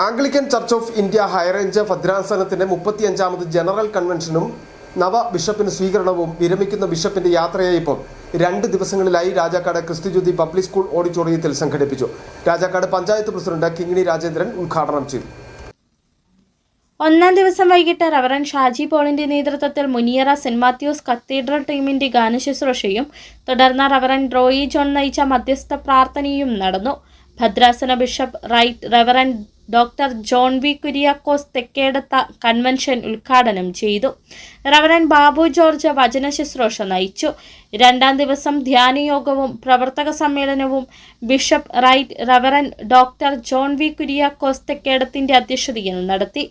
Anglican church of India high range ഭദ്രാസനത്തിന്റെ 35ാമത് general കൺവെൻഷനും നവ ബിഷപ്പിന് സ്വീകരണവും വിരമിക്കുന്ന ബിഷപ്പിന്റെ യാത്രയയപ്പും 2 ദിവസങ്ങളിലായി രാജാക്കാട് ക്രിസ്തുജ്യോതി പബ്ലിക് സ്കൂൾ ഓഡിറ്റോറിയത്തിൽ സംഘടിപ്പിച്ചു. രാജാക്കാട് പഞ്ചായത്ത് പ്രസിഡന്റ് കിങ്ങിണി രാജേന്ദ്രൻ ഉദ്ഘാടനം ചെയ്തു. ഒന്നാം ദിവസം വൈകിട്ട് റവറൻ ഷാജി പോളിന്റെ നേതൃത്വത്തിൽ മുനിയറ സെന്റ് മാത്യൂസ് കത്തീഡ്രൽ ടീമിന്റെ ഗാനശുശ്രൂഷയും തുടർന്ന് റവറൻ റോയി ജോൺ നയിച്ച മധ്യസ്ഥ പ്രാർത്ഥനയും നടന്നു. ഭദ്രാസന bishop right reverend doctor John V Kuriakose Thekkedath convention ഉദ്ഘാടനം ചെയ്തു. റവറൻ ബാബു ജോർജ് വചന ശുശ്രൂഷ നയിച്ചു. 2ാം ദിവസം ധ്യാനയോഗവും പ്രവർത്തക സമ്മേളനവും bishop right reverend doctor John V Kuriakose തെക്കേടത്തിന്റെ അധ്യക്ഷതയിൽ നടത്തി.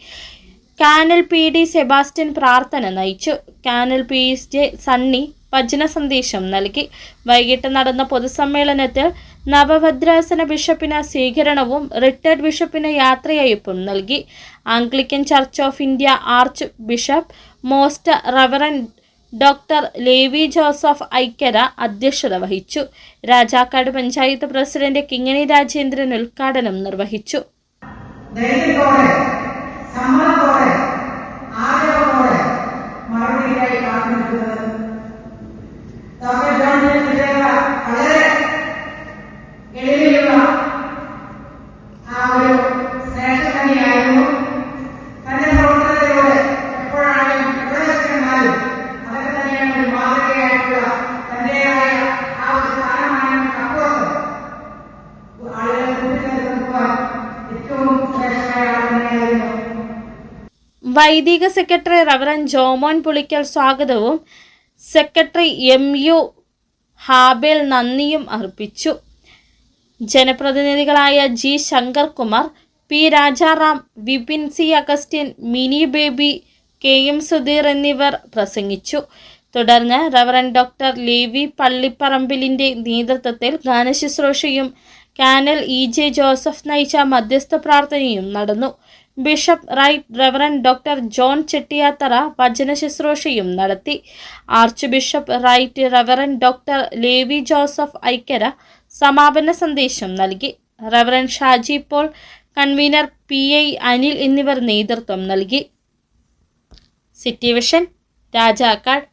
കാനൽ പി.ഡി. സെബാസ്റ്റ്യൻ പ്രാർത്ഥന നയിച്ചു. കാനൽ പി.ജെ. സണ്ണി വചന സന്ദേശം നൽകി. വൈകിട്ട് നടന്ന പൊതുസമ്മേളനത്തിൽ നവഭദ്രാസന ബിഷപ്പിന് സ്വീകരണവും റിട്ടയർഡ് ബിഷപ്പിന് യാത്രയയപ്പും നൽകി. Anglican church of India arch bishop most reverend doctor Levi Joseph Aikkara അധ്യക്ഷത വഹിച്ചു. രാജാക്കാട് പഞ്ചായത്ത് പ്രസിഡന്റ് കിങ്ങിണി രാജേന്ദ്രൻ ഉദ്ഘാടനം നിർവഹിച്ചു. വൈദിക സെക്രട്ടറി റവറൻ ജോമോൻ പുളിക്കൽ സ്വാഗതവും സെക്രട്ടറി എം.യു. ഹാബേൽ നന്ദിയും അർപ്പിച്ചു. ജനപ്രതിനിധികളായ G. Shankar Kumar, P. Rajaram, Vipin C. Augustine, Mini Baby, K M. Sudheer എന്നിവർ പ്രസംഗിച്ചു. തുടർന്ന് റവറൻ ഡോക്ടർ ലേവി പള്ളിപ്പറമ്പിലിന്റെ നേതൃത്വത്തിൽ ഗാനശുശ്രൂഷയും കാനൽ ഇ.ജെ. ജോസഫ് നയിച്ച മധ്യസ്ഥ പ്രാർത്ഥനയും നടന്നു. Bishop right reverend doctor John Chettiyathara വചന ശുശ്രൂഷയും നടത്തി. Arch bishop right reverend doctor Levi Joseph Aikkara സമാപന സന്ദേശം നൽകി. Reverend Shaji Paul, convener P I. Anil എന്നിവർ നേതൃത്വം നൽകി. City vision, Rajakkad.